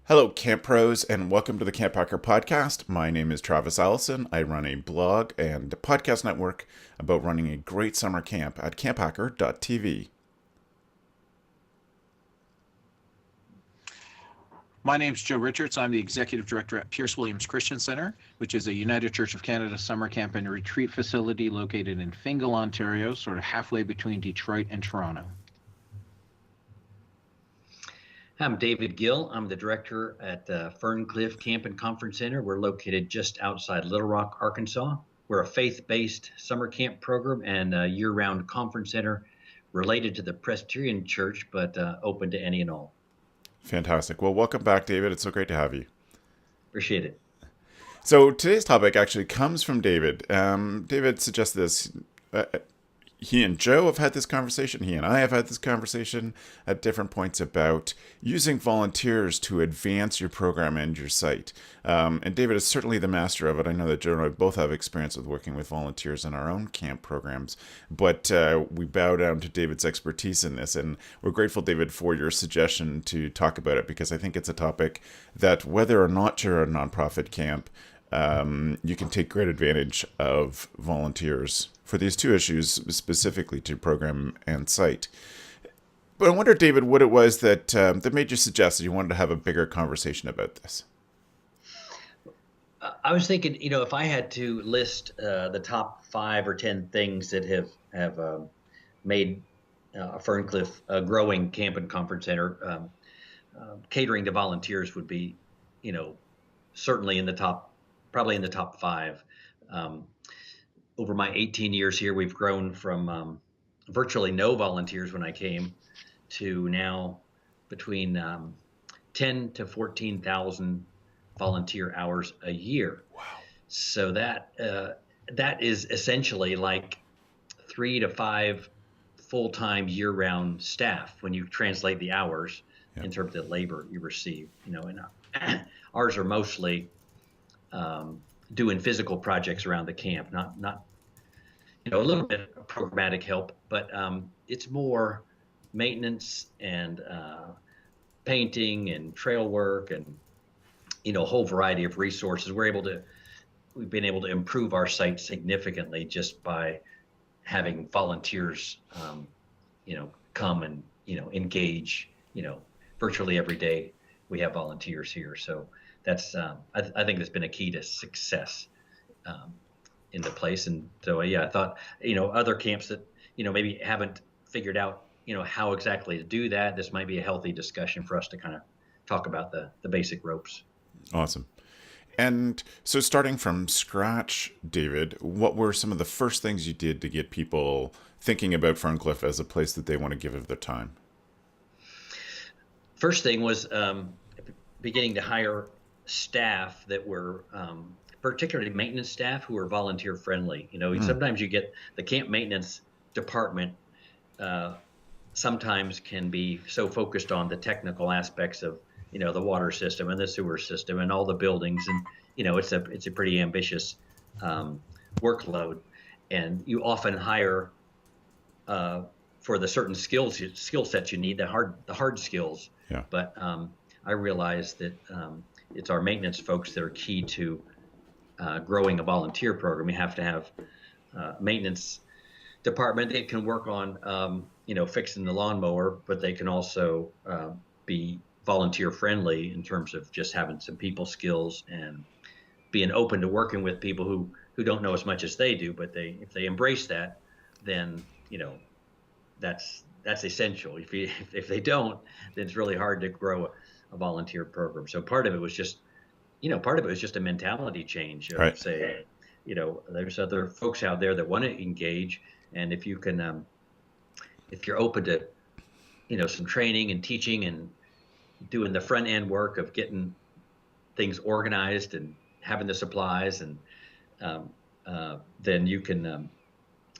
Hello, Camp Pros, and welcome to the CampHacker podcast. My name is Travis Allison. I run a blog and podcast network about running a great summer camp at camphacker.tv. My name's Joe Richards. I'm the Executive Director at Pierce Williams Christian Center, which is a United Church of Canada summer camp and retreat facility located in Fingal, Ontario, sort of halfway between Detroit and Toronto. I'm David Gill. I'm the director at Ferncliff Camp and Conference Center. We're located just outside Little Rock, Arkansas. We're a faith-based summer camp program and a year-round conference center related to the Presbyterian Church, but open to any and all. Fantastic. Well, welcome back, David. It's so great to have you. Appreciate it. So today's topic actually comes from David. David suggested this. He and Joe have had this conversation. He and I have had this conversation at different points about using volunteers to advance your program and your site. And David is certainly the master of it. I know that Joe and I both have experience with working with volunteers in our own camp programs, but we bow down to David's expertise in this. And we're grateful, David, for your suggestion to talk about it, because I think it's a topic that, whether or not you're a nonprofit camp, you can take great advantage of volunteers for these two issues, specifically to program and site. But I wonder, David, what it was that that made you suggest that you wanted to have a bigger conversation about this. I was thinking, if I had to list the top 5 or 10 things that have made Ferncliff a growing camp and conference center, catering to volunteers would be, certainly probably in the top 5. Over my 18 years here, we've grown from virtually no volunteers when I came to now between 10 to 14,000 volunteer hours a year. Wow. So that is essentially like 3 to 5 full-time year-round staff when you translate the hours in terms of the labor you receive. And ours are mostly doing physical projects around the camp, not a little bit of programmatic help, but it's more maintenance and painting and trail work and a whole variety of resources. We've been able to improve our site significantly just by having volunteers come and engage. Virtually every day we have volunteers here, so that's I think that's been a key to success in the place. And so I thought other camps that maybe haven't figured out how exactly to do that, this might be a healthy discussion for us to kind of talk about the basic ropes. Awesome. And so, starting from scratch, David, what were some of the first things you did to get people thinking about Ferncliff as a place that they want to give of their time? First thing was beginning to hire staff that were particularly maintenance staff who are volunteer friendly. Sometimes you get the camp maintenance department sometimes can be so focused on the technical aspects of the water system and the sewer system and all the buildings, and it's a pretty ambitious workload, and you often hire for the certain skill sets you need, the hard skills. Yeah. But I realized that it's our maintenance folks that are key to growing a volunteer program. You have to have maintenance department that can work on fixing the lawnmower, but they can also be volunteer friendly in terms of just having some people skills and being open to working with people who don't know as much as they do, but if they embrace that, then that's essential. If they don't, then it's really hard to grow a volunteer program. So part of it was just a mentality change of, right. Say, there's other folks out there that want to engage, and if you can, if you're open to, some training and teaching and doing the front end work of getting things organized and having the supplies, and then you can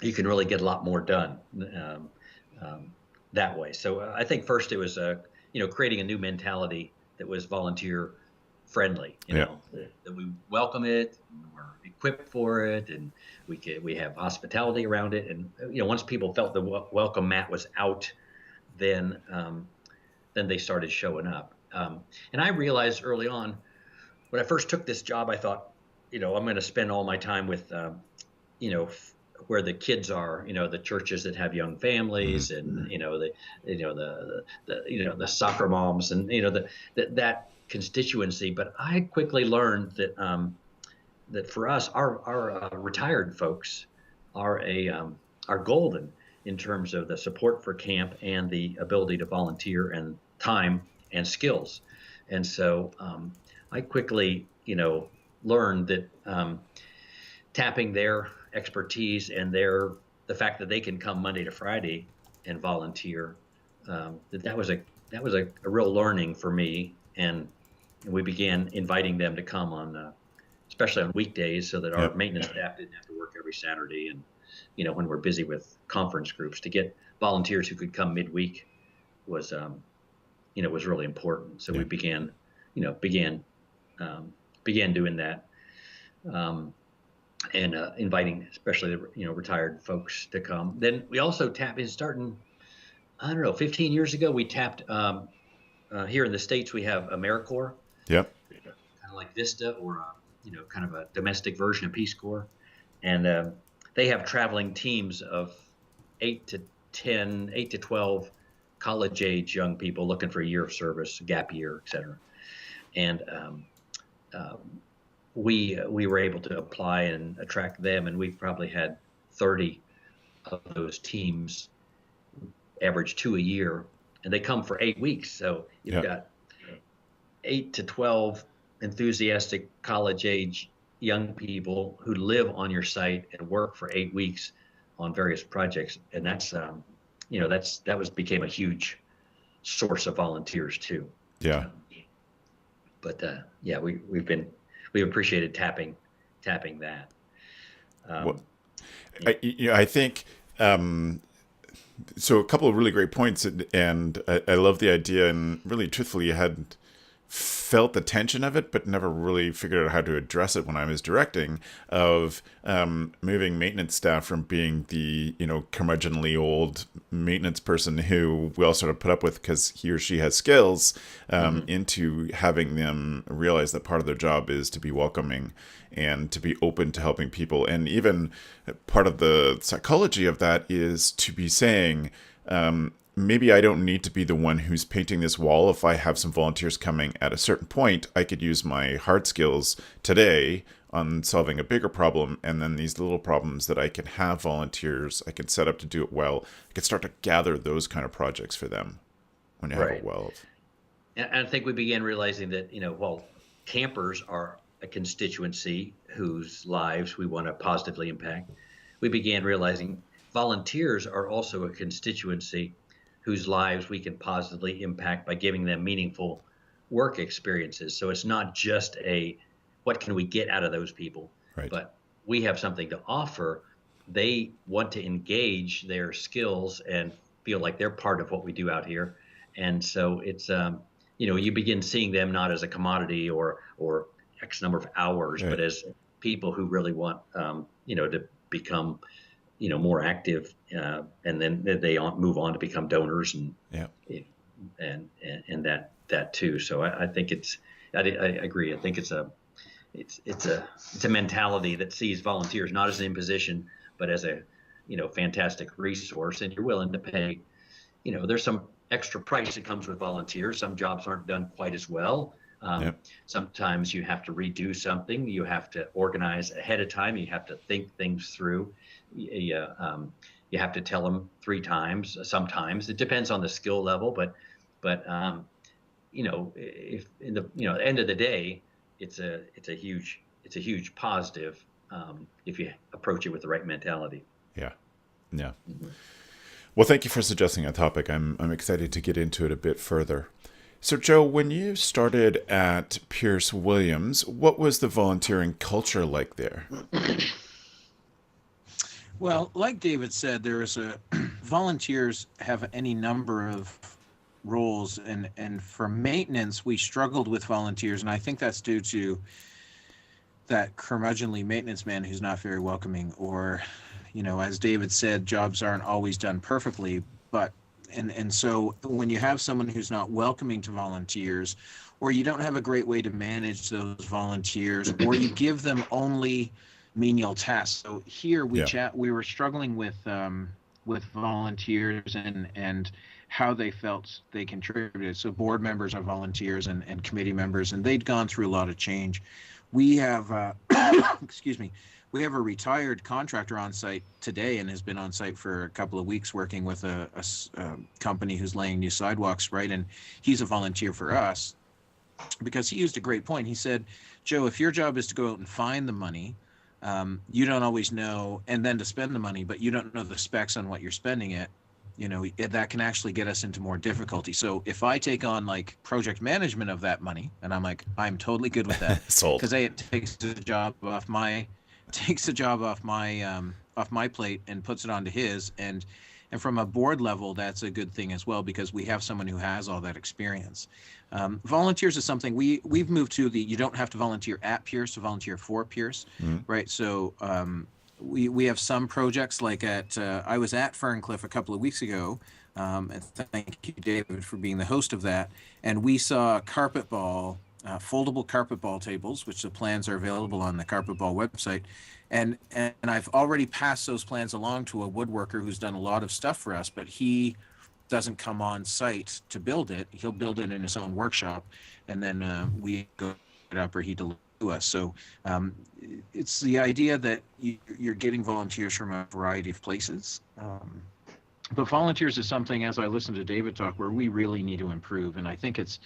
really get a lot more done that way. So I think first it was creating a new mentality that was volunteer friendly, that we welcome it, we're equipped for it, and we have hospitality around it. And once people felt the welcome mat was out, then they started showing up. And I realized early on when I first took this job, I thought, I'm going to spend all my time with, where the kids are, the churches that have young families, and the soccer moms, and that constituency. But I quickly learned that for us, our retired folks are golden in terms of the support for camp and the ability to volunteer and time and skills. And so I quickly, learned that tapping their expertise and the fact that they can come Monday to Friday and volunteer, that was a real learning for me. And we began inviting them to come on, especially on weekdays, so that our maintenance staff didn't have to work every Saturday. And when we're busy with conference groups, to get volunteers who could come midweek was really important. So we began doing that, and inviting especially the retired folks to come. Then we also tapped in starting, I don't know, 15 years ago. We tapped here in the States. We have AmeriCorps. Yep. Kind of like Vista, or kind of a domestic version of Peace Corps, and they have traveling teams of 8 to 12 college-age young people looking for a year of service, gap year, et cetera. And we were able to apply and attract them, and we've probably had 30 of those teams, average 2 a year, and they come for 8 weeks. So you've got 8 to 12 enthusiastic college-age young people who live on your site and work for 8 weeks on various projects, and that's became a huge source of volunteers too. Yeah. But we've appreciated tapping that. I think so. A couple of really great points, and I love the idea. And really, truthfully, you hadn't felt the tension of it, but never really figured out how to address it when I was directing, of moving maintenance staff from being the, curmudgeonly old maintenance person who we all sort of put up with because he or she has skills, into having them realize that part of their job is to be welcoming and to be open to helping people. And even part of the psychology of that is to be saying, maybe I don't need to be the one who's painting this wall. If I have some volunteers coming at a certain point, I could use my hard skills today on solving a bigger problem. And then these little problems that I can have volunteers, I can set up to do it well. I can start to gather those kind of projects for them when you have a well. And I think we began realizing that, while campers are a constituency whose lives we want to positively impact, we began realizing volunteers are also a constituency whose lives we can positively impact by giving them meaningful work experiences. So it's not just what can we get out of those people, but we have something to offer. They want to engage their skills and feel like they're part of what we do out here. And so it's, you begin seeing them not as a commodity or X number of hours, but as people who really want, to become more active, and then they move on to become donors, and that too. So I think I agree. I think it's a mentality that sees volunteers not as an imposition, but as a fantastic resource, and you're willing to pay. There's some extra price that comes with volunteers. Some jobs aren't done quite as well. Sometimes you have to redo something. You have to organize ahead of time. You have to think things through. You have to tell them 3 times. Sometimes it depends on the skill level, but if in the end of the day, it's a huge positive if you approach it with the right mentality. Yeah. Mm-hmm. Well, thank you for suggesting a topic. I'm excited to get into it a bit further. So, Joe, when you started at Pierce Williams, what was the volunteering culture like there? Well, like David said, volunteers have any number of roles, and for maintenance, we struggled with volunteers, and I think that's due to that curmudgeonly maintenance man who's not very welcoming, or, as David said, jobs aren't always done perfectly, but And so when you have someone who's not welcoming to volunteers, or you don't have a great way to manage those volunteers, or you give them only menial tasks. So here we were struggling with volunteers and how they felt they contributed. So board members are volunteers and committee members, and they'd gone through a lot of change. We have excuse me, we have a retired contractor on site today and has been on site for a couple of weeks working with a company who's laying new sidewalks, right? And he's a volunteer for us because he used a great point. He said, Joe, if your job is to go out and find the money, you don't always know, and then to spend the money, but you don't know the specs on what you're spending it, that can actually get us into more difficulty. So if I take on like project management of that money, and I'm totally good with that, because it takes a job off my plate and puts it onto his, and from a board level, that's a good thing as well, because we have someone who has all that experience. Volunteers is something we've moved to. You don't have to volunteer at Pierce to volunteer for Pierce, right? So we have some projects like I was at Ferncliff a couple of weeks ago, and thank you, David, for being the host of that. And we saw foldable carpet ball tables, which the plans are available on the carpet ball website. And I've already passed those plans along to a woodworker who's done a lot of stuff for us, but he doesn't come on site to build it. He'll build it in his own workshop, and then we go it up, or he delivers to us. So it's the idea that you're getting volunteers from a variety of places. But volunteers is something, as I listen to David talk, where we really need to improve. And I think it's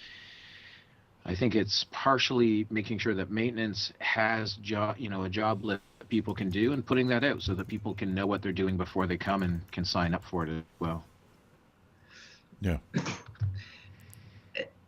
partially making sure that maintenance has a job list that people can do, and putting that out so that people can know what they're doing before they come and can sign up for it as well. Yeah.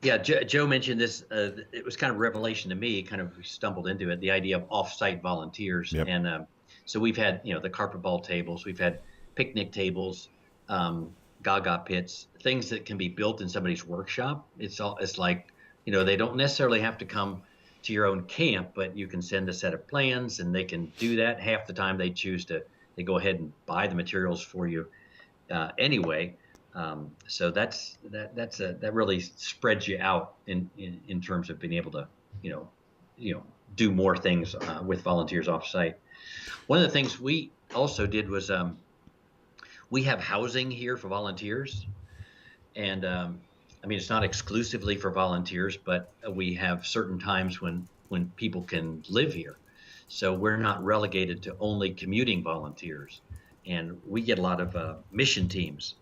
Yeah, Joe mentioned this. It was kind of a revelation to me. Kind of stumbled into it. The idea of off-site volunteers, and so we've had the carpet ball tables, we've had picnic tables, gaga pits, things that can be built in somebody's workshop. It's like they don't necessarily have to come to your own camp, but you can send a set of plans, and they can do that. Half the time they go ahead and buy the materials for you anyway. So that really spreads you out in terms of being able to do more things with volunteers off site. One of the things we also did was we have housing here for volunteers, and it's not exclusively for volunteers, but we have certain times when people can live here, so we're not relegated to only commuting volunteers, and we get a lot of mission teams.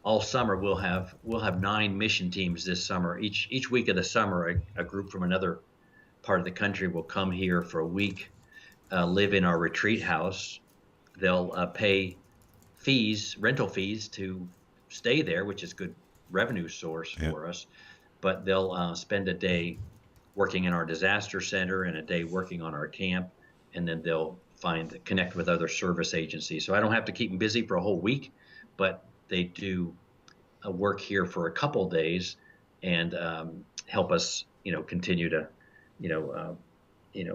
All summer we'll have 9 mission teams this summer. Each week of the summer, a group from another part of the country will come here for a week, live in our retreat house. They'll pay rental fees to stay there, which is good revenue source for us. But they'll spend a day working in our disaster center and a day working on our camp, and then they'll connect with other service agencies. So I don't have to keep them busy for a whole week, but they do work here for a couple days and help us, continue to,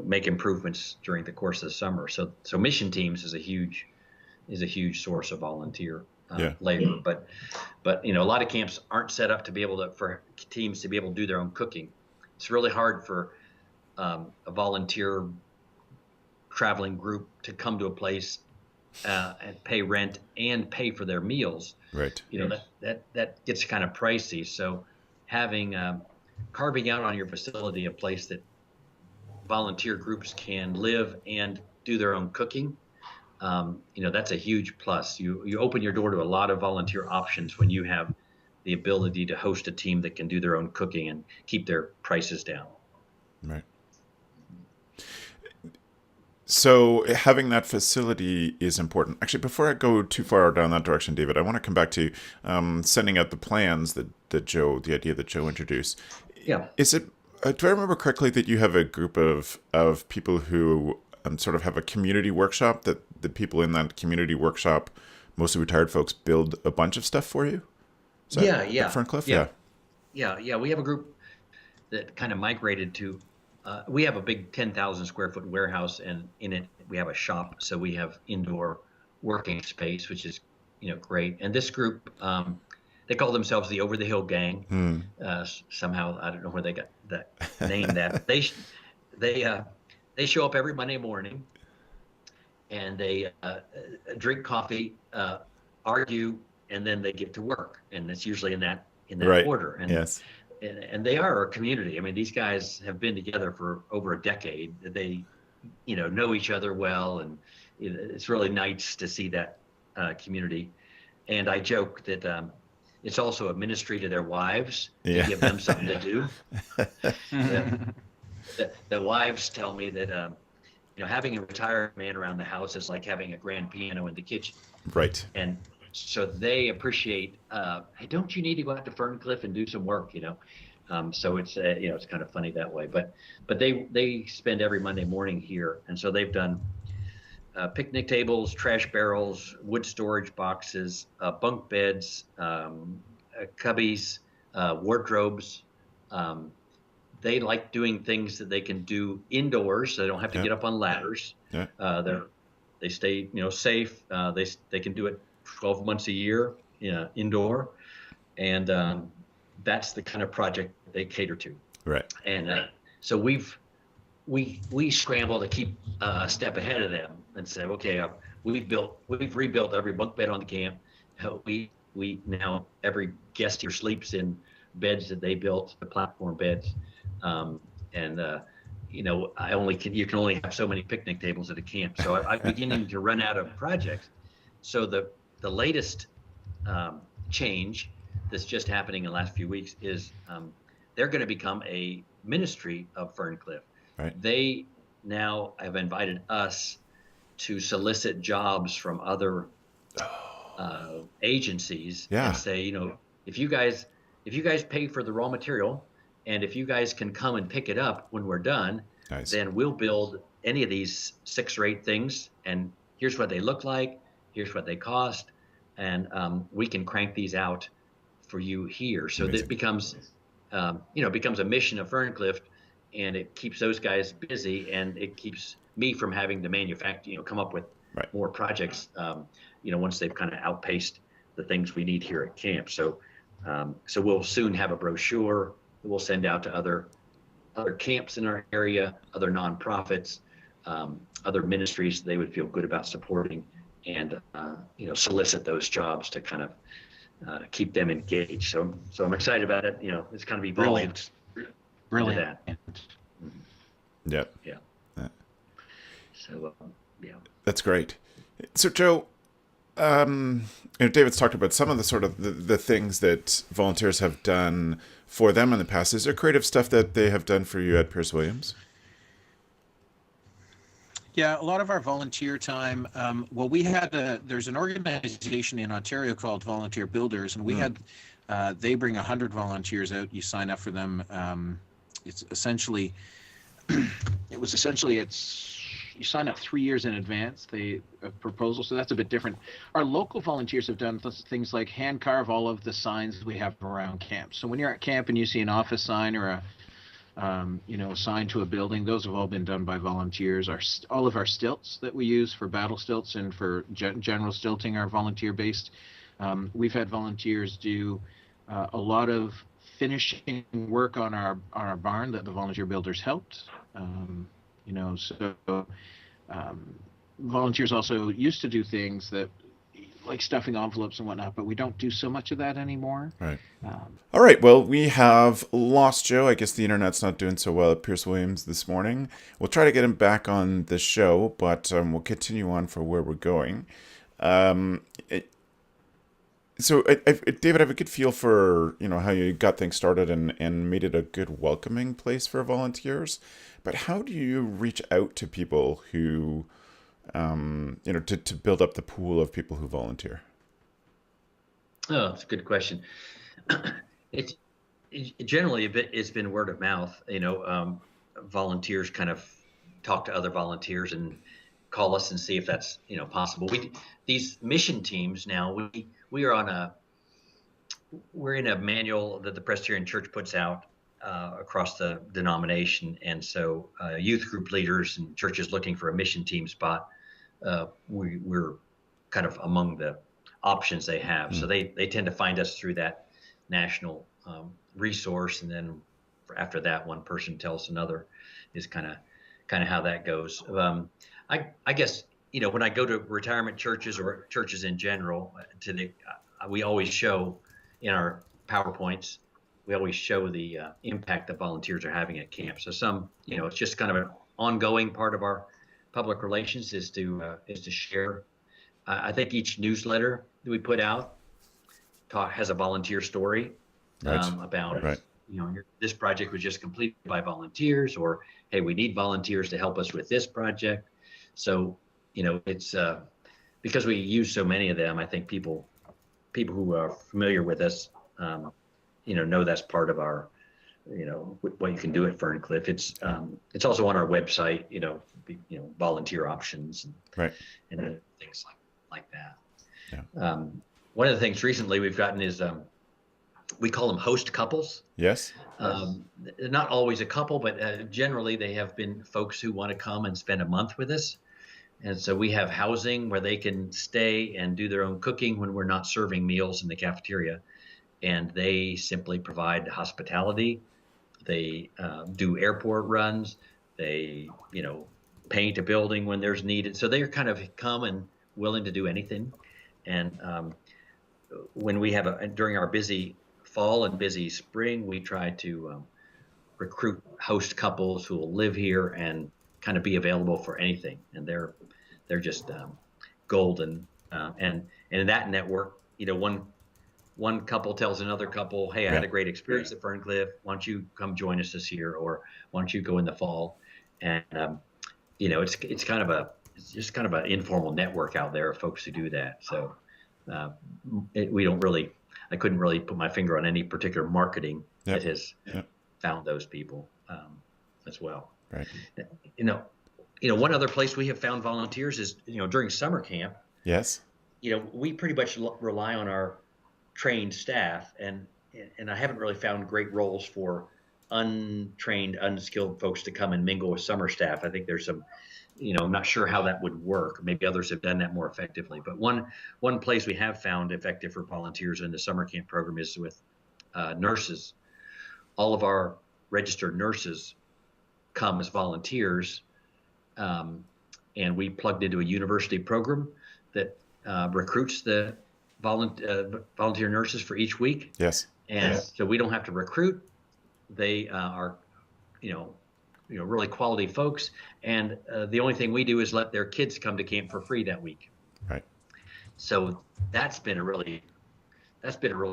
make improvements during the course of the summer. So mission teams is a huge source of volunteer labor. But a lot of camps aren't set up to be able for teams to be able to do their own cooking. It's really hard for a volunteer traveling group to come to a place and pay rent and pay for their meals. Right. That gets kind of pricey. So carving out on your facility a place that volunteer groups can live and do their own cooking, that's a huge plus. You open your door to a lot of volunteer options when you have the ability to host a team that can do their own cooking and keep their prices down. Right. So having that facility is important. Actually, before I go too far down that direction, David, I want to come back to sending out the plans the idea that Joe introduced. Yeah. Is it? Do I remember correctly that you have a group of people who sort of have a community workshop, that the people in that community workshop, mostly retired folks, build a bunch of stuff for you? Yeah. Ferncliff? Yeah. We have a group that kind of migrated to. We have a big 10,000 square foot warehouse, and in it we have a shop. So we have indoor working space, which is, great. And this group, they call themselves the Over the Hill Gang. Somehow, I don't know where they got that name. That they show up every Monday morning, and they drink coffee, argue, and then they get to work. And it's usually in that Right. order. And Yes. and they are a community. I mean, these guys have been together for over a decade. They, know each other well, and it's really nice to see that community. And I joke that it's also a ministry to their wives to give them something to do. The wives tell me that having a retired man around the house is like having a grand piano in the kitchen. Right. And so they appreciate, hey, don't you need to go out to Ferncliff and do some work, So it's it's kind of funny that way. But they spend every Monday morning here, and so they've done picnic tables, trash barrels, wood storage boxes, bunk beds, cubbies, wardrobes. They like doing things that they can do indoors, so they don't have to get up on ladders. Yeah. They stay safe. They can do it 12 months a year indoor, and that's the kind of project they cater to. Right. And so we scramble to keep a step ahead of them and say, okay, we've rebuilt every bunk bed on the camp. We now every guest here sleeps in beds that they built, the platform beds, and you can only have so many picnic tables at a camp. So I'm beginning to run out of projects. So the latest change that's just happening in the last few weeks is they're going to become a ministry of Ferncliff. Right. They now have invited us to solicit jobs from other agencies and say, if you guys pay for the raw material, and if you guys can come and pick it up when we're done, nice. Then we'll build any of these 6 or 8 things, and here's what they look like, here's what they cost, and we can crank these out for you here. So this becomes, becomes a mission of Ferncliff, and it keeps those guys busy, and it keeps me from having to manufacture, come up with more projects, once they've kind of outpaced the things we need here at camp. So we'll soon have a brochure that we'll send out to other camps in our area, other nonprofits, other ministries they would feel good about supporting, and solicit those jobs to kind of keep them engaged. So I'm excited about it. It's kind of evolved. Brilliant. Yep. Yeah. So That's great. So Joe, David's talked about some of the sort of the things that volunteers have done for them in the past. Is there creative stuff that they have done for you at Pierce Williams? Yeah, a lot of our volunteer time. There's an organization in Ontario called Volunteer Builders, and we had, they bring 100 volunteers out. You sign up for them. You sign up 3 years in advance. A proposal, so that's a bit different. Our local volunteers have done things like hand carve all of the signs we have around camp. So when you're at camp and you see an office sign or a sign to a building, those have all been done by volunteers. All of our stilts that we use for battle stilts and for general stilting are volunteer based. We've had volunteers do a lot of finishing work on our barn that the volunteer builders helped. Volunteers also used to do things that like stuffing envelopes and whatnot, but we don't do so much of that anymore. Right. All right. Well, we have lost Joe. I guess the internet's not doing so well at Pierce Williams this morning. We'll try to get him back on the show, but we'll continue on for where we're going. So, David, I have a good feel for how you got things started and made it a good welcoming place for volunteers. But how do you reach out to people who, to build up the pool of people who volunteer? Oh, that's a good question. It's generally it's been word of mouth. Volunteers kind of talk to other volunteers and call us and see if that's possible. These mission teams now we're in a manual that the Presbyterian Church puts out across the denomination, and so youth group leaders and churches looking for a mission team spot, we're kind of among options they have. So they tend to find us through that national resource, and then after that, one person tells another is kind of how that goes. I guess, when I go to retirement churches or churches in general, we always show in our PowerPoints, we always show the impact that volunteers are having at camp. So it's just kind of an ongoing part of our public relations is to share. I think each newsletter that we put out has a volunteer story about, Right. This project was just completed by volunteers, or, hey, we need volunteers to help us with this project. So, it's because we use so many of them, I think people who are familiar with us, know that's part of our, what you can do at Ferncliff. It's also on our website, volunteer options and things like that. Yeah. One of the things recently we've gotten is we call them host couples. Yes. They're not always a couple, but generally they have been folks who want to come and spend a month with us. And so we have housing where they can stay and do their own cooking when we're not serving meals in the cafeteria. And they simply provide hospitality. They do airport runs. They, paint a building when there's needed. So they're kind of come and willing to do anything. And when we have during our busy fall and busy spring, we try to recruit host couples who will live here and kind of be available for anything. And they're just golden. And in that network, one couple tells another couple, hey, I had a great experience at Ferncliff. Why don't you come join us this year? Or why don't you go in the fall? And, it's just kind of an informal network out there of folks who do that. So I couldn't really put my finger on any particular marketing that has found those people as well. Right. One other place we have found volunteers is, during summer camp. Yes. We pretty much rely on our trained staff, and I haven't really found great roles for untrained, unskilled folks to come and mingle with summer staff. I think there's some, I'm not sure how that would work. Maybe others have done that more effectively. But one place we have found effective for volunteers in the summer camp program is with nurses. All of our registered nurses come as volunteers, and we plugged into a university program that recruits the volunteer nurses for each week. Yes. And so we don't have to recruit. They are, really quality folks. And the only thing we do is let their kids come to camp for free that week. Right. So that's been a really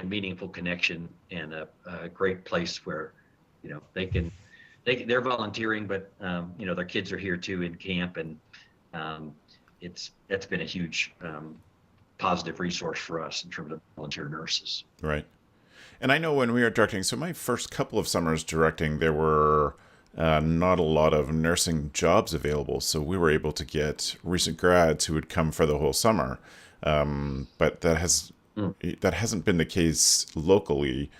meaningful connection, and a great place where, they're volunteering, but their kids are here too in camp, and that's been a huge positive resource for us in terms of volunteer nurses. Right. And I know when we were directing, so my first couple of summers directing, there were not a lot of nursing jobs available. So we were able to get recent grads who would come for the whole summer. But that hasn't been the case locally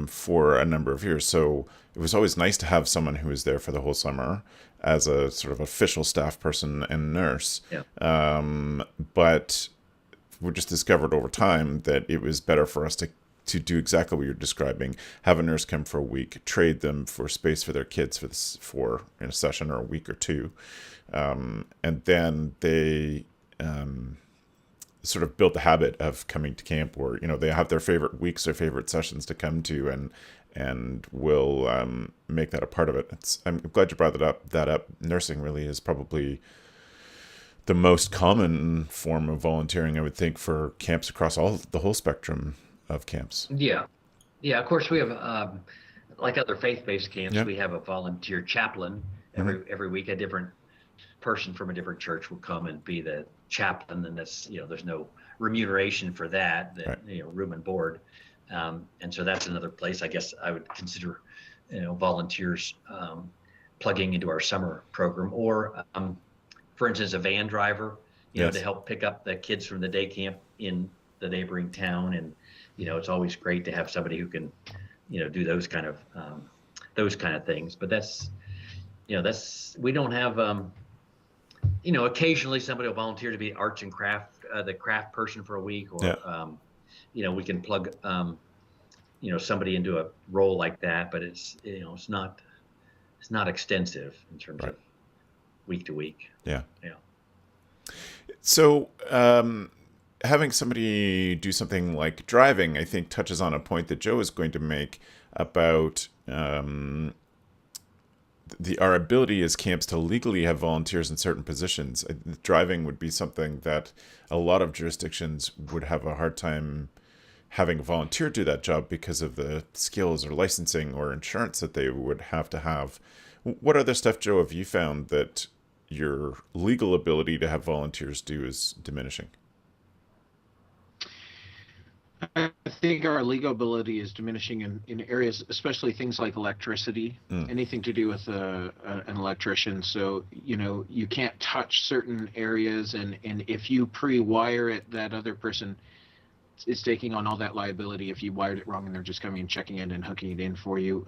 for a number of years. So it was always nice to have someone who was there for the whole summer as a sort of official staff person and nurse. Yeah. But we just discovered over time that it was better for us to do exactly what you're describing. Have a nurse come for a week, trade them for space for their kids for in a session or a week or two, and then they sort of built the habit of coming to camp, where they have their favorite weeks or favorite sessions to come to, and will make that a part of it. I'm glad you brought that up. Nursing really is probably the most common form of volunteering, I would think, for camps across the whole spectrum of camps. Yeah. Of course, we have, like other faith-based camps, we have a volunteer chaplain every week. A different person from a different church will come and be the chaplain, and that's there's no remuneration for that. Room and board, and so that's another place I guess I would consider volunteers plugging into our summer program, or for instance, a van driver, to help pick up the kids from the day camp in the neighboring town. And, it's always great to have somebody who can, do those kind of things. But we don't have, occasionally somebody will volunteer to be arts and craft the craft person for a week, or Yeah. we can plug somebody into a role like that, but it's not extensive in terms Right. of week to week. Yeah. Yeah. So, having somebody do something like driving, I think, touches on a point that Joe is going to make about our ability as camps to legally have volunteers in certain positions. Driving would be something that a lot of jurisdictions would have a hard time having a volunteer do that job because of the skills or licensing or insurance that they would have to have. What other stuff, Joe, have you found that your legal ability to have volunteers do is diminishing? I think our legal ability is diminishing in areas, especially things like electricity, anything to do with an electrician. So, you can't touch certain areas, and if you pre-wire it, that other person is taking on all that liability if you wired it wrong and they're just coming and checking it and hooking it in for you.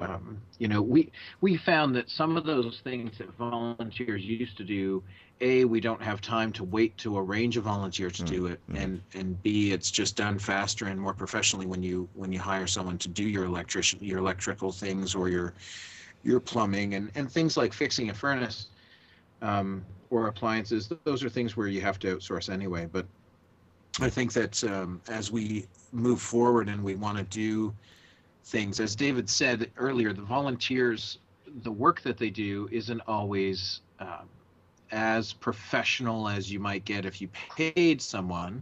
We found that some of those things that volunteers used to do, we don't have time to wait to arrange a volunteer to do it, and B, it's just done faster and more professionally when you hire someone to do your electrical things, or your plumbing and things like fixing a furnace, or appliances. Those are things where you have to outsource anyway. But I think that as we move forward and we want to do things, as David said earlier, the volunteers, the work that they do isn't always as professional as you might get if you paid someone.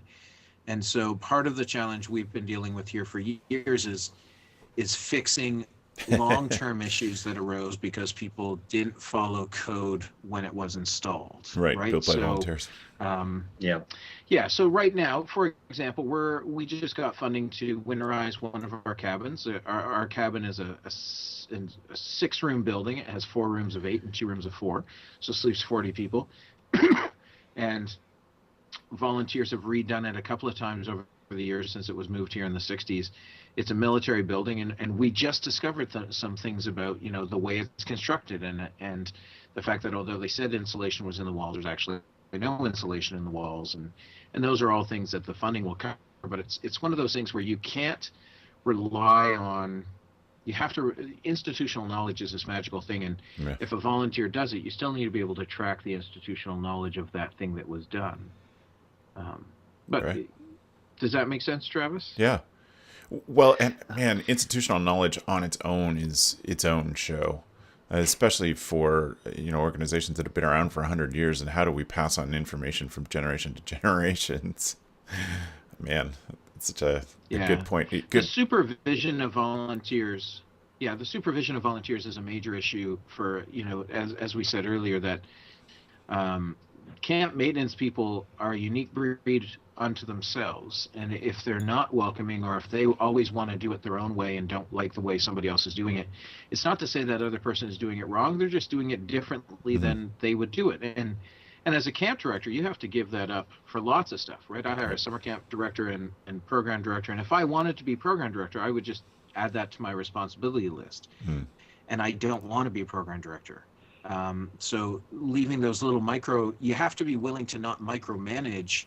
And so part of the challenge we've been dealing with here for years is fixing long-term issues that arose because people didn't follow code when it was installed. Right. Built by volunteers. Yeah. So right now, for example, we just got funding to winterize one of our cabins. Our cabin is a 6-room building. It has 4 rooms of 8 and 2 rooms of 4, so sleeps 40 people. And volunteers have redone it a couple of times over the years since it was moved here in the 60s. It's a military building, and we just discovered some things about the way it's constructed, and the fact that although they said insulation was in the walls, there's actually no insulation in the walls, and those are all things that the funding will cover. But it's one of those things where you can't rely on. You have to. Institutional knowledge is this magical thing, and if a volunteer does it, you still need to be able to track the institutional knowledge of that thing that was done. But does that make sense, Travis? Yeah. Well, and man, institutional knowledge on its own is its own show, especially for organizations that have been around for 100 years. And how do we pass on information from generation to generations? Man, it's such a good point. Good. The supervision of volunteers. Yeah, the supervision of volunteers is a major issue for as we said earlier, that camp maintenance people are a unique breed unto themselves, and if they're not welcoming, or if they always want to do it their own way and don't like the way somebody else is doing it, it's not to say that other person is doing it wrong. They're just doing it differently than they would do it. And as a camp director, you have to give that up for lots of stuff, right? I hire a summer camp director and program director, and if I wanted to be program director, I would just add that to my responsibility list. And I don't want to be a program director. So leaving those little you have to be willing to not micromanage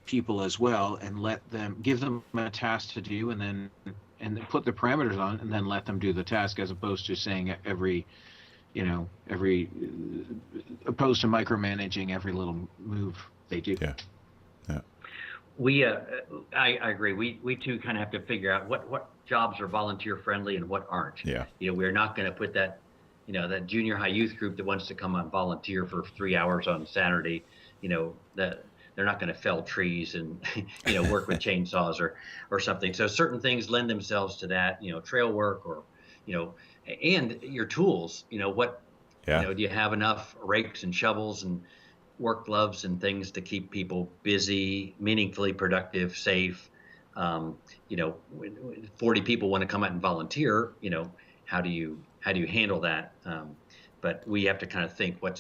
people as well, and give them a task to do, and then put the parameters on, and then let them do the task, as opposed to saying opposed to micromanaging every little move they do. Yeah. We, I agree. We too kind of have to figure out what jobs are volunteer friendly and what aren't. Yeah. We're not going to put that, that junior high youth group that wants to come on volunteer for 3 hours on Saturday, that they're not going to fell trees and, work with chainsaws or something. So certain things lend themselves to that, trail work, or, and your tools, do you have enough rakes and shovels and work gloves and things to keep people busy, meaningfully productive, safe? 40 people want to come out and volunteer, how do you handle that? But we have to kind of think what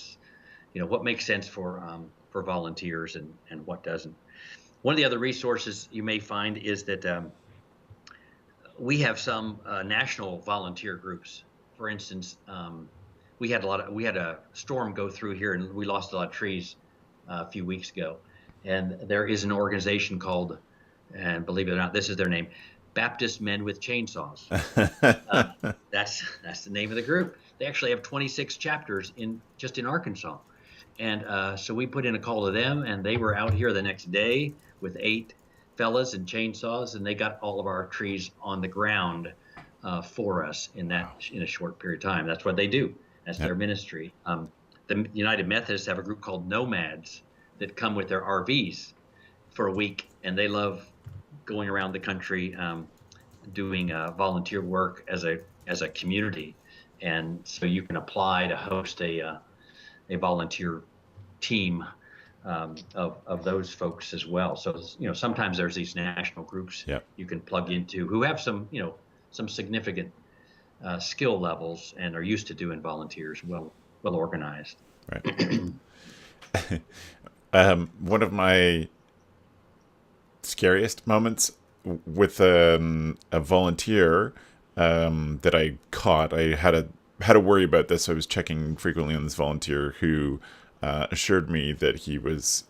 makes sense for volunteers and what doesn't. One of the other resources you may find is that we have some national volunteer groups. For instance, we had a storm go through here, and we lost a lot of trees a few weeks ago. And there is an organization called, and believe it or not, this is their name, Baptist Men with Chainsaws. That's the name of the group. They actually have 26 chapters in Arkansas. And so we put in a call to them, and they were out here the next day with 8 fellas and chainsaws, and they got all of our trees on the ground for us in a short period of time. That's what they do. That's their ministry. The United Methodists have a group called Nomads that come with their RVs for a week, and they love going around the country doing volunteer work as a community. And so you can apply to host a volunteer team of those folks as well. So sometimes there's these national groups you can plug into who have some significant skill levels and are used to doing volunteers, well organized. Right. One of my scariest moments with a volunteer that I caught, I had to worry about this. I was checking frequently on this volunteer who assured me that he was.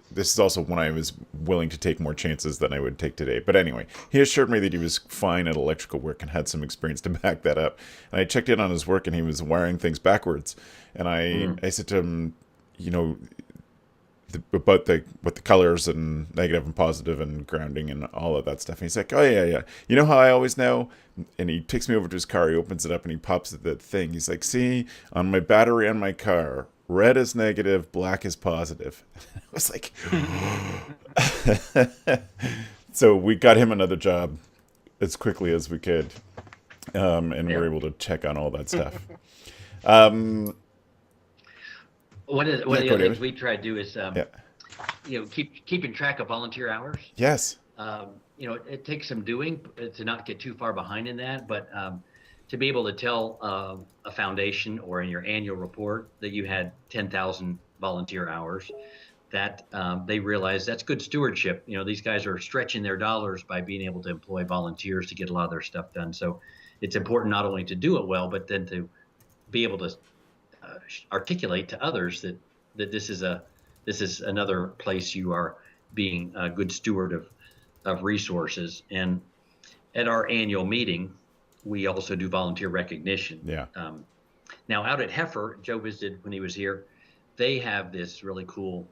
This is also when I was willing to take more chances than I would take today. But anyway, he assured me that he was fine at electrical work and had some experience to back that up. And I checked in on his work, and he was wiring things backwards. And I said to him, about what the colors and negative and positive and grounding and all of that stuff. And he's like, oh yeah. You know how I always know? And he takes me over to his car, he opens it up, and he pops at that thing. He's like, see, on my battery on my car, red is negative, black is positive. I was like, so we got him another job as quickly as we could. And we were able to check on all that stuff. One of the other things we try to do is, keeping track of volunteer hours. Yes. It takes some doing to not get too far behind in that, but to be able to tell a foundation or in your annual report that you had 10,000 volunteer hours, that they realize that's good stewardship. These guys are stretching their dollars by being able to employ volunteers to get a lot of their stuff done. So it's important not only to do it well, but then to be able to articulate to others that this is another place you are being a good steward of resources. And at our annual meeting, we also do volunteer recognition. Yeah. Now out at Heifer, Joe visited when he was here, they have this really cool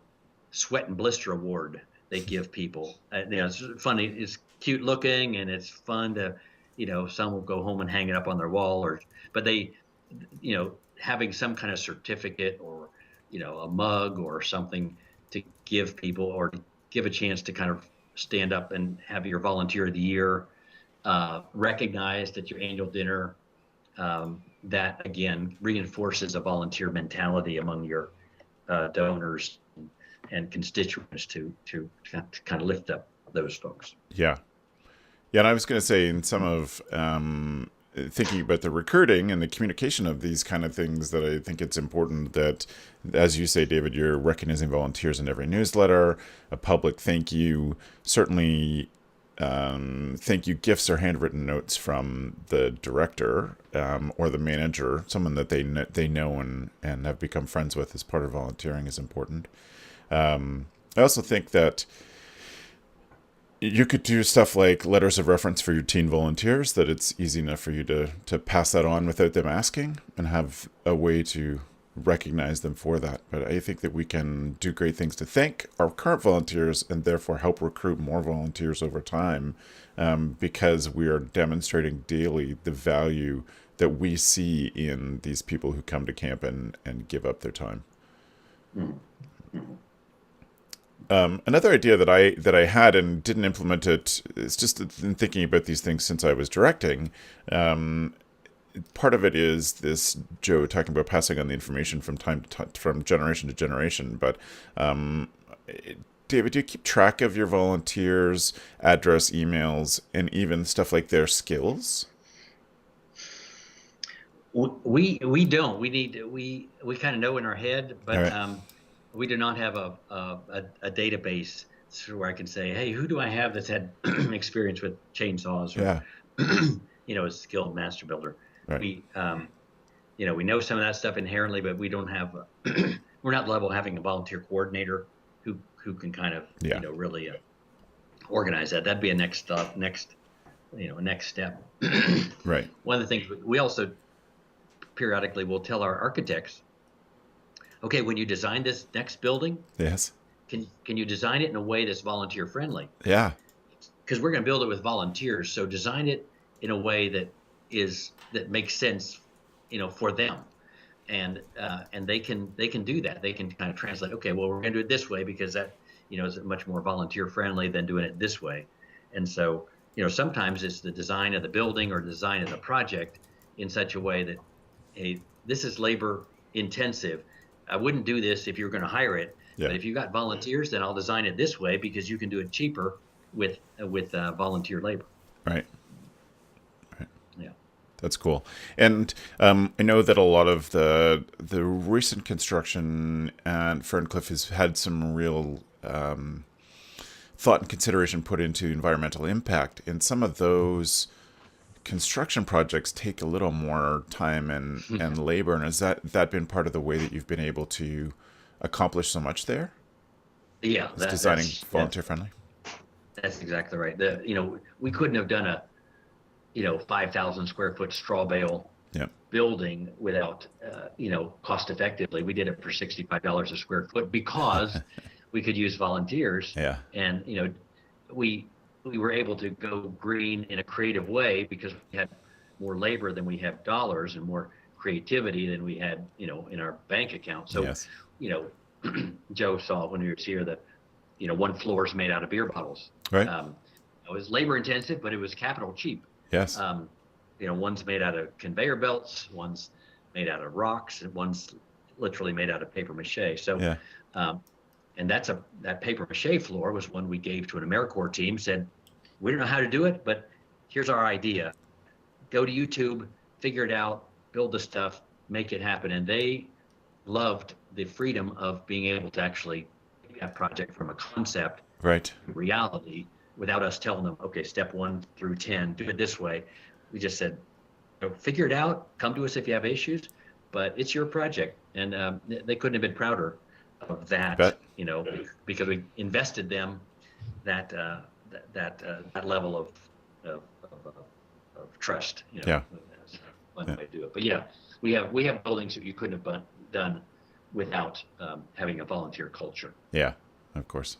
sweat and blister award they give people. It's funny, it's cute looking, and it's fun to, some will go home and hang it up on their wall, but they, having some kind of certificate or, a mug or something to give people, or to give a chance to kind of stand up and have your volunteer of the year recognized at your annual dinner. That again reinforces a volunteer mentality among your donors and constituents to kind of lift up those folks. Yeah. And I was going to say, in some of thinking about the recruiting and the communication of these kind of things, that I think it's important that, as you say, David, you're recognizing volunteers in every newsletter, a public thank you, certainly thank you gifts or handwritten notes from the director or the manager, someone that they know and have become friends with as part of volunteering, is important. I also think that you could do stuff like letters of reference for your teen volunteers, that it's easy enough for you to pass that on without them asking, and have a way to recognize them for that. But I think that we can do great things to thank our current volunteers and therefore help recruit more volunteers over time, because we are demonstrating daily the value that we see in these people who come to camp and give up their time. Mm-hmm. Another idea that I had and didn't implement it is just in thinking about these things since I was directing. Part of it is this Joe talking about passing on the information from from generation to generation. But David, do you keep track of your volunteers' address, emails, and even stuff like their skills? We don't. We kind of know in our head, but right. We do not have a database where I can say, hey, who do I have that's had experience with chainsaws or a skilled master builder. Right. We know some of that stuff inherently, but we don't have we're not level having a volunteer coordinator who can kind of Yeah. really organize that. That'd be a next step. Right. One of the things we also periodically will tell our architects, okay, when you design this next building, Yes. can you design it in a way that's volunteer friendly? Yeah. Because we're going to build it with volunteers, so design it in a way that makes sense, for them, and they can do that. They can kind of translate. Okay, well, we're going to do it this way because that is much more volunteer friendly than doing it this way. And so sometimes it's the design of the building or design of the project in such a way that, hey, this is labor intensive. I wouldn't do this if you were going to hire it. Yeah. But if you got volunteers, then I'll design it this way because you can do it cheaper with volunteer labor. Right. Yeah. That's cool. And I know that a lot of the recent construction at Ferncliff has had some real thought and consideration put into environmental impact. And some of those construction projects take a little more time and labor. And has that been part of the way that you've been able to accomplish so much there? Yeah. Designing volunteer friendly? That's exactly right. We couldn't have done a 5,000 square foot straw bale building without cost effectively. We did it for $65 a square foot because we could use volunteers. Yeah. And we were able to go green in a creative way because we had more labor than we have dollars and more creativity than we had in our bank account. So Yes. Joe saw when he was here that one floor is made out of beer bottles. Right. It was labor intensive, but it was capital cheap. Yes. One's made out of conveyor belts, one's made out of rocks, and one's literally made out of paper mache. So, Yeah. And that paper mache floor was one we gave to an AmeriCorps team. Said, we don't know how to do it, but here's our idea. Go to YouTube, figure it out, build the stuff, make it happen. And they loved the freedom of being able to actually take that project from a concept Right. to reality without us telling them, okay, step 1 through 10, do it this way. We just said, figure it out, come to us if you have issues, but it's your project. And they couldn't have been prouder of that, Bet. because we invested them that level of trust. Yeah. That's one way to do it. But yeah, we have buildings that you couldn't have done without having a volunteer culture. Yeah, of course.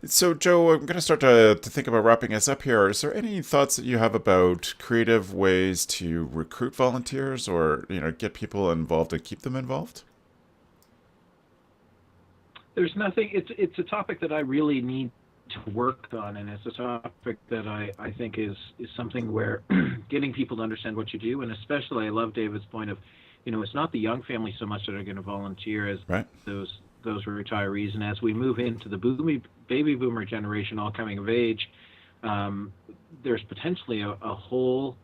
So, Joe, I'm going to start to think about wrapping us up here. Is there any thoughts that you have about creative ways to recruit volunteers or, get people involved and keep them involved? There's nothing. It's a topic that I really need to work on, and it's a topic that I think is something where getting people to understand what you do, and especially I love David's point of, it's not the young families so much that are going to volunteer as Right. those retirees, and as we move into the baby boomer generation, all coming of age, there's potentially a whole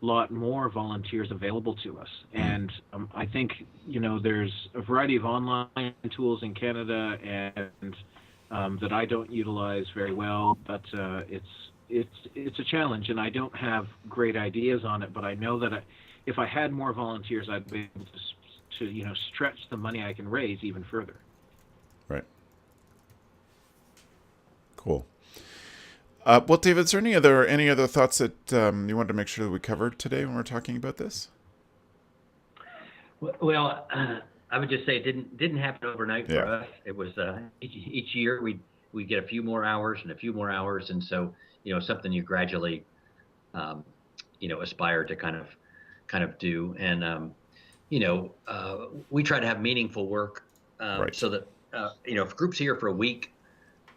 lot more volunteers available to us. And I think there's a variety of online tools in Canada and that I don't utilize very well, but it's a challenge, and I don't have great ideas on it. But I know that if I had more volunteers, I'd be able to stretch the money I can raise even further. Right. Cool. Well, David, is there any other thoughts that you wanted to make sure that we covered today when we're talking about this? Well, I would just say it didn't happen overnight for us. It was each year we get a few more hours and a few more hours, and so something you gradually aspire to kind of do, and we try to have meaningful work, Right. so that if a group's here for a week,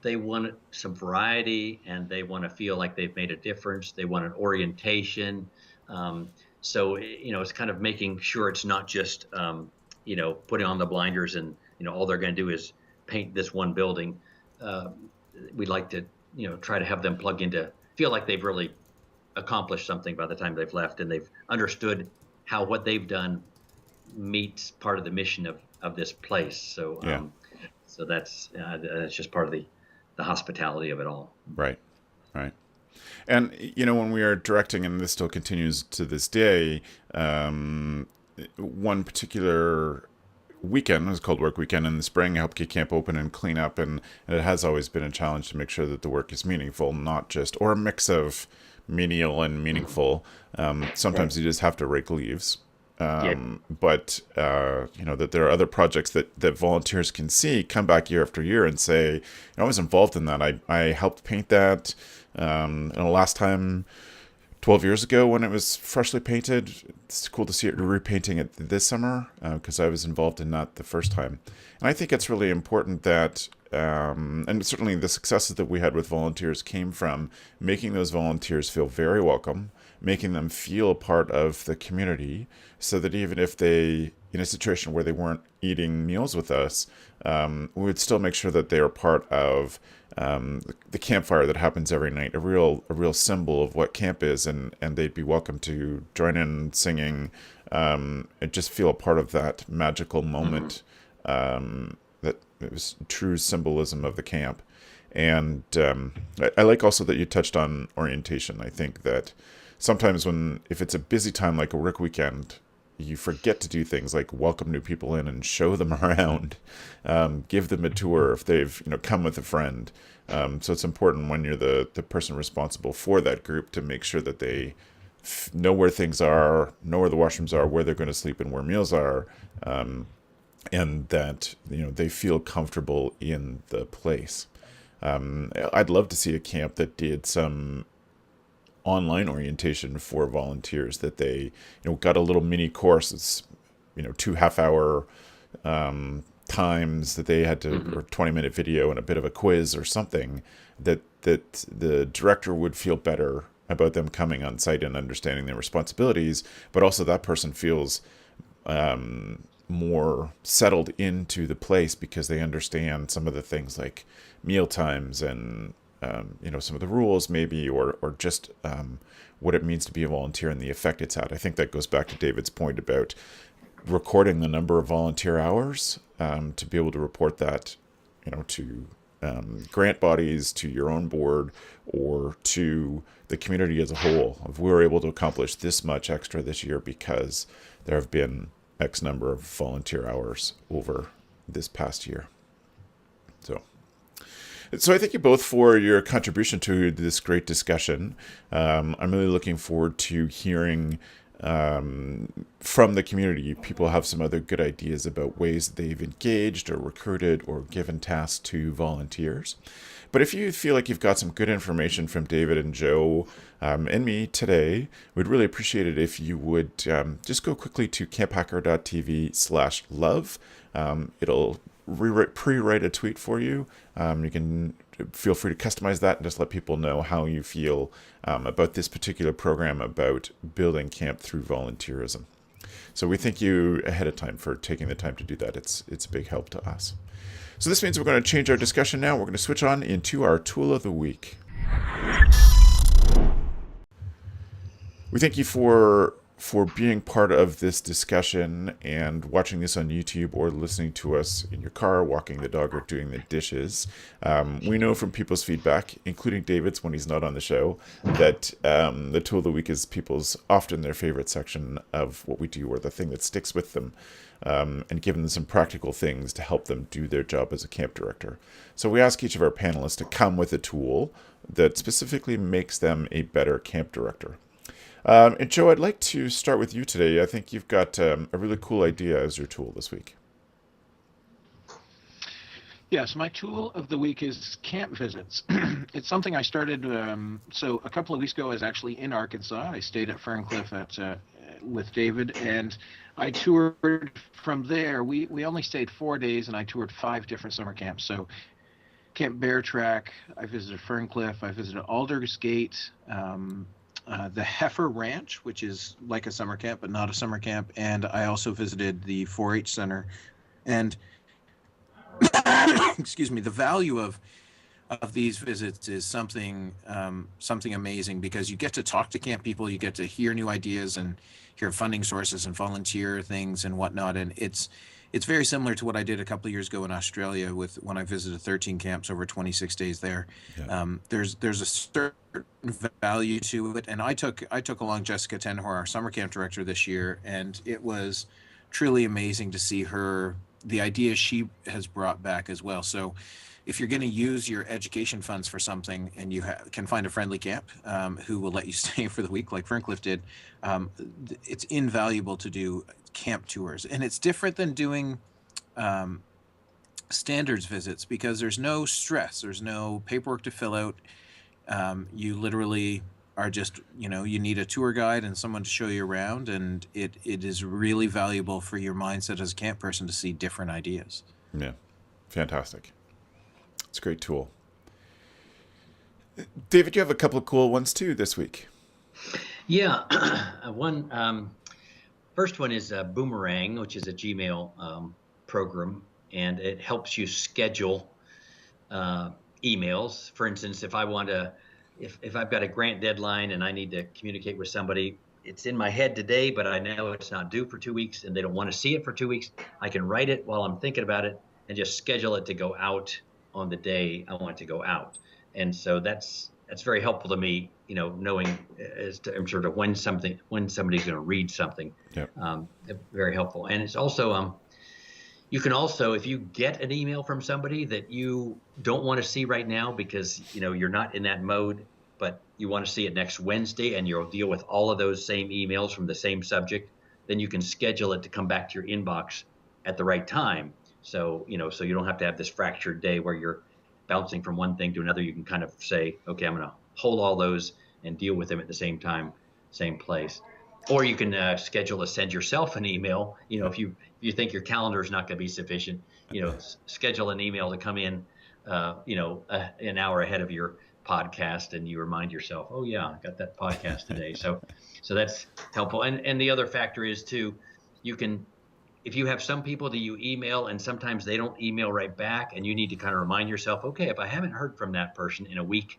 they want some variety and they want to feel like they've made a difference. They want an orientation. So it's kind of making sure it's not just putting on the blinders and all they're going to do is paint this one building. We'd like to try to have them plug into, feel like they've really accomplished something by the time they've left, and they've understood how what they've done meets part of the mission of this place. So so that's just part of the hospitality of it all. Right. And, when we are directing, and this still continues to this day, one particular weekend. It was called Work Weekend in the spring. I helped get camp open and clean up, and it has always been a challenge to make sure that the work is meaningful, not just, or a mix of menial and meaningful. Sometimes you just have to rake leaves. But that there are other projects that volunteers can see, come back year after year and say, I was involved in that. I helped paint that. And last time, 12 years ago when it was freshly painted. It's cool to see it repainting it this summer because I was involved in that the first time. And I think it's really important that, and certainly the successes that we had with volunteers came from making those volunteers feel very welcome, making them feel a part of the community so that even if they, in a situation where they weren't eating meals with us, we would still make sure that they are part of the campfire that happens every night, a real symbol of what camp is, and they'd be welcome to join in singing and just feel a part of that magical moment that it was true symbolism of the camp. And I like also that you touched on orientation. I think that sometimes if it's a busy time like a work weekend, you forget to do things like welcome new people in and show them around, give them a tour if they've come with a friend. So it's important when you're the person responsible for that group to make sure that they know where things are, know where the washrooms are, where they're going to sleep, and where meals are, and that they feel comfortable in the place. I'd love to see a camp that did some online orientation for volunteers, that they got a little mini course. It's 2 half-hour times that they had to, or 20-minute video and a bit of a quiz or something, that the director would feel better about them coming on site and understanding their responsibilities, but also that person feels more settled into the place because they understand some of the things like meal times and some of the rules maybe, or just what it means to be a volunteer and the effect it's had. I think that goes back to David's point about recording the number of volunteer hours, to be able to report that, to grant bodies, to your own board, or to the community as a whole. If we were able to accomplish this much extra this year because there have been X number of volunteer hours over this past year. So I thank you both for your contribution to this great discussion. I'm really looking forward to hearing from the community. People have some other good ideas about ways that they've engaged or recruited or given tasks to volunteers. But if you feel like you've got some good information from David and Joe and me today, we'd really appreciate it if you would just go quickly to camphacker.tv/love. It'll pre-write a tweet for you. You can feel free to customize that and just let people know how you feel about this particular program about building camp through volunteerism. So we thank you ahead of time for taking the time to do that. It's a big help to us. So this means we're going to change our discussion now. We're going to switch on into our tool of the week. We thank you for being part of this discussion and watching this on YouTube or listening to us in your car, walking the dog, or doing the dishes. We know from people's feedback, including David's when he's not on the show, that the tool of the week is often their favorite section of what we do, or the thing that sticks with them, and giving them some practical things to help them do their job as a camp director. So we ask each of our panelists to come with a tool that specifically makes them a better camp director. And Joe, I'd like to start with you today. I think you've got a really cool idea as your tool this week. Yes, my tool of the week is camp visits. It's something I started, so a couple of weeks ago I was actually in Arkansas. I stayed at Ferncliff with David, and I toured from there. We only stayed 4 days, and I toured 5 different summer camps. So Camp Bear Track, I visited Ferncliff, I visited Aldersgate, the Heifer Ranch, which is like a summer camp, but not a summer camp. And I also visited the 4-H Center. And excuse me, the value of these visits is something amazing, because you get to talk to camp people, you get to hear new ideas and hear funding sources and volunteer things and whatnot. And it's very similar to what I did a couple of years ago in Australia when I visited 13 camps over 26 days there. Yeah. There's a certain value to it, and I took along Jessica Tenhor, our summer camp director this year, and it was truly amazing to see her the ideas she has brought back as well. So if you're going to use your education funds for something and you can find a friendly camp who will let you stay for the week like Ferncliff did, it's invaluable to do camp tours. And it's different than doing standards visits because there's no stress. There's no paperwork to fill out. You literally are just, you need a tour guide and someone to show you around, and it is really valuable for your mindset as a camp person to see different ideas. Yeah, fantastic. It's a great tool. David, you have a couple of cool ones too this week. Yeah, first one is Boomerang, which is a Gmail program, and it helps you schedule emails. For instance, if I've got a grant deadline and I need to communicate with somebody, it's in my head today, but I know it's not due for 2 weeks and they don't want to see it for 2 weeks. I can write it while I'm thinking about it and just schedule it to go out on the day I want it to go out. And so that's very helpful to me, knowing as to sort of when somebody's going to read something. Yep. Very helpful. And it's also, you can also, if you get an email from somebody that you don't want to see right now because, you're not in that mode, but you want to see it next Wednesday and you'll deal with all of those same emails from the same subject, then you can schedule it to come back to your inbox at the right time. So, so you don't have to have this fractured day where you're bouncing from one thing to another. You can kind of say, okay, I'm going to hold all those and deal with them at the same time, same place. Or you can schedule to send yourself an email. If you think your calendar is not going to be sufficient, schedule an email to come in, an hour ahead of your podcast, and you remind yourself, oh yeah, I got that podcast today. So that's helpful. And the other factor is too, if you have some people that you email and sometimes they don't email right back, and you need to kind of remind yourself, okay, if I haven't heard from that person in a week,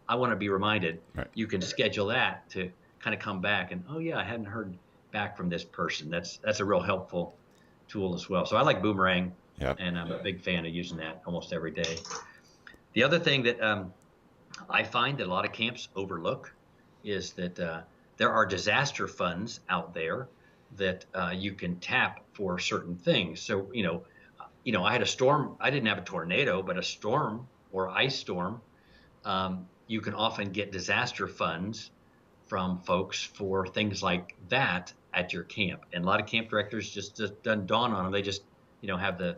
I want to be reminded. Right. You can schedule that to kind of come back and, oh yeah, I hadn't heard back from this person. That's a real helpful tool as well. So I like Boomerang. Yep. And I'm a big fan of using that almost every day. The other thing that I find that a lot of camps overlook is that there are disaster funds out there that you can tap for certain things. So, I had a storm. I didn't have a tornado, but a storm or ice storm. You can often get disaster funds from folks for things like that at your camp. And a lot of camp directors just doesn't dawn on them. They just, have the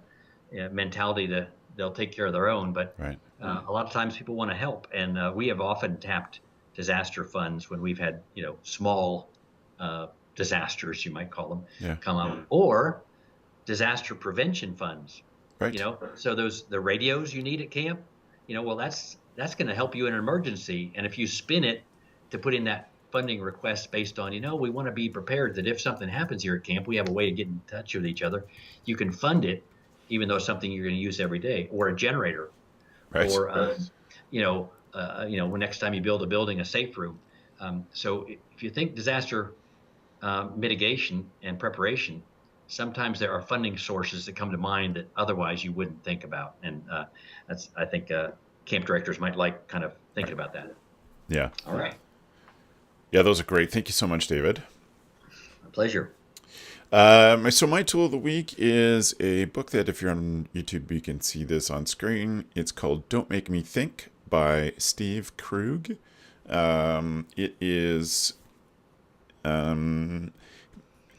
mentality that they'll take care of their own. But right. A lot of times people want to help. And we have often tapped disaster funds when we've had, small disasters, you might call them, come up, or disaster prevention funds. Right. So the radios you need at camp, that's going to help you in an emergency. And if you spin it to put in that funding request based on, we want to be prepared that if something happens here at camp, we have a way to get in touch with each other. You can fund it, even though it's something you're going to use every day, or a generator, right. Or, when next time you build a building, a safe room. So if you think disaster mitigation and preparation, sometimes there are funding sources that come to mind that otherwise you wouldn't think about. And I think camp directors might like kind of thinking about that. Yeah. All right. Yeah, those are great. Thank you so much, David. My pleasure. So my tool of the week is a book that, if you're on YouTube, you can see this on screen. It's called Don't Make Me Think by Steve Krug. It is...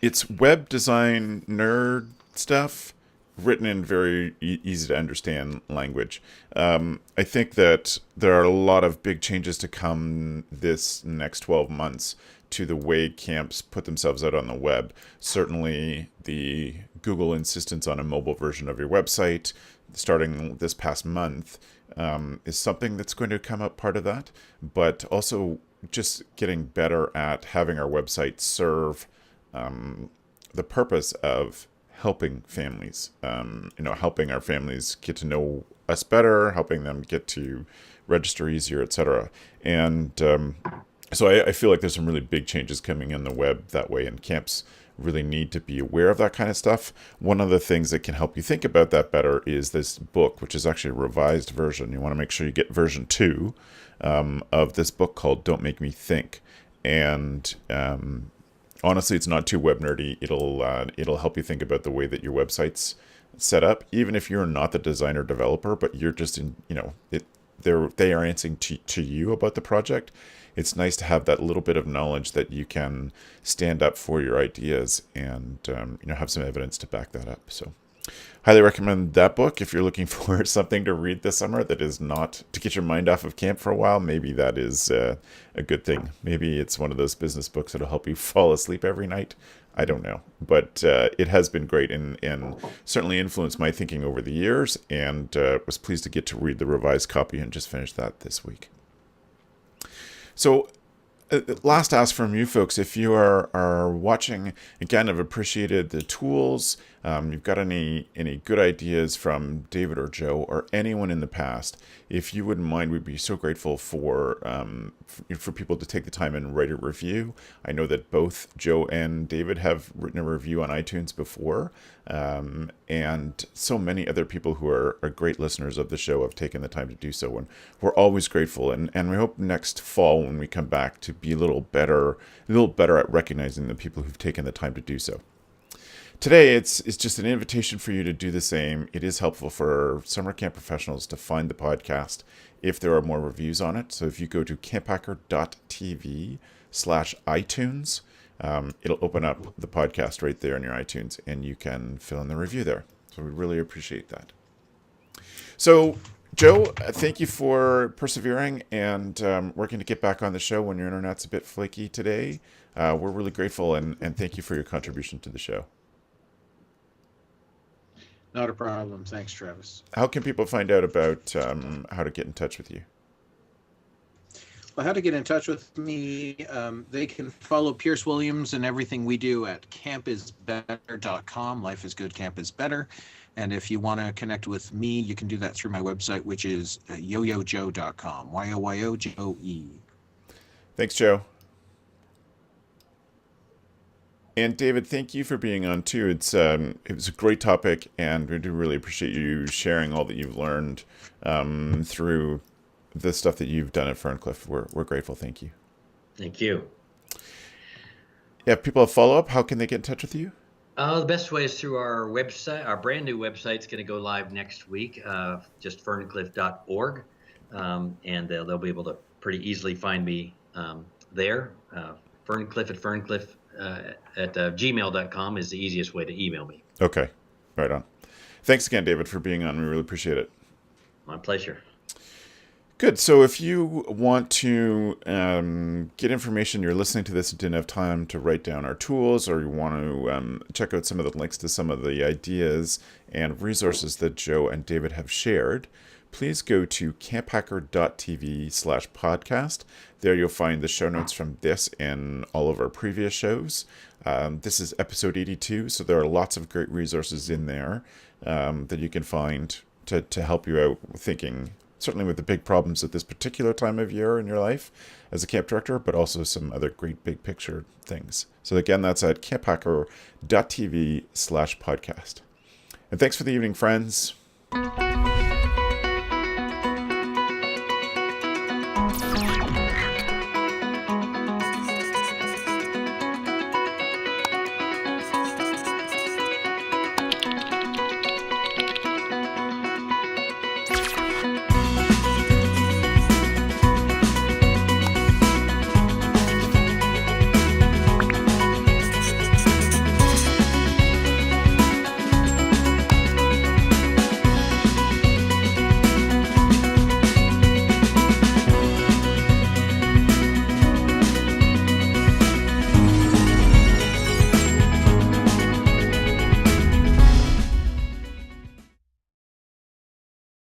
it's web design nerd stuff written in very easy to understand language. I think that there are a lot of big changes to come this next 12 months to the way camps put themselves out on the web. Certainly the Google insistence on a mobile version of your website starting this past month is something that's going to come up part of that, but also just getting better at having our website serve the purpose of helping families, helping our families get to know us better, helping them get to register easier, etc. And so I feel like there's some really big changes coming in the web that way, and camps really need to be aware of that kind of stuff. One of the things that can help you think about that better is this book, which is actually a revised version. You want to make sure you get version 2 of this book called Don't Make Me Think. And honestly, it's not too web nerdy. It'll help you think about the way that your websites set up, even if you're not the designer developer, but you're just in, they are answering to you about the project. It's nice to have that little bit of knowledge that you can stand up for your ideas and have some evidence to back that up. So highly recommend that book if you're looking for something to read this summer that is not to get your mind off of camp for a while. Maybe that is a good thing. Maybe it's one of those business books that'll help you fall asleep every night. I don't know, but it has been great and certainly influenced my thinking over the years, and was pleased to get to read the revised copy and just finish that this week. So last ask from you folks, if you are watching, again, I've appreciated the tools. You've got any good ideas from David or Joe or anyone in the past, if you wouldn't mind, we'd be so grateful for people to take the time and write a review. I know that both Joe and David have written a review on iTunes before, and so many other people who are great listeners of the show have taken the time to do so, and we're always grateful. And we hope next fall, when we come back, to be a little better at recognizing the people who've taken the time to do so. Today, it's just an invitation for you to do the same. It is helpful for summer camp professionals to find the podcast if there are more reviews on it. So if you go to camphacker.tv/iTunes, it'll open up the podcast right there in your iTunes, and you can fill in the review there. So we really appreciate that. So, Joe, thank you for persevering and working to get back on the show when your internet's a bit flaky today. We're really grateful, and thank you for your contribution to the show. Not a problem. Thanks, Travis. How can people find out about how to get in touch with you? Well, how to get in touch with me, they can follow Pierce Williams and everything we do at campisbetter.com. Life is good, camp is better. And if you want to connect with me, you can do that through my website, which is yoyojoe.com, YOYOJOE. Thanks, Joe. And David, thank you for being on too. It was a great topic, and we do really appreciate you sharing all that you've learned through the stuff that you've done at Ferncliff. We're grateful. Thank you. Thank you. Yeah, if people have follow-up, how can they get in touch with you? The best way is through our website. Our brand new website's going to go live next week, just ferncliff.org, and they'll be able to pretty easily find me there. Ferncliff at gmail.com is the easiest way to email me. Okay, right on. Thanks again, David, for being on. We really appreciate it. My pleasure. Good. So if you want to get information, you're listening to this and didn't have time to write down our tools, or you want to check out some of the links to some of the ideas and resources that Joe and David have shared, please go to camphacker.tv/podcast. There you'll find the show notes from this and all of our previous shows. This is episode 82, so there are lots of great resources in there that you can find to help you out thinking, certainly with the big problems at this particular time of year in your life as a camp director, but also some other great big picture things. So again, that's at camphacker.tv/podcast. And thanks for the evening, friends.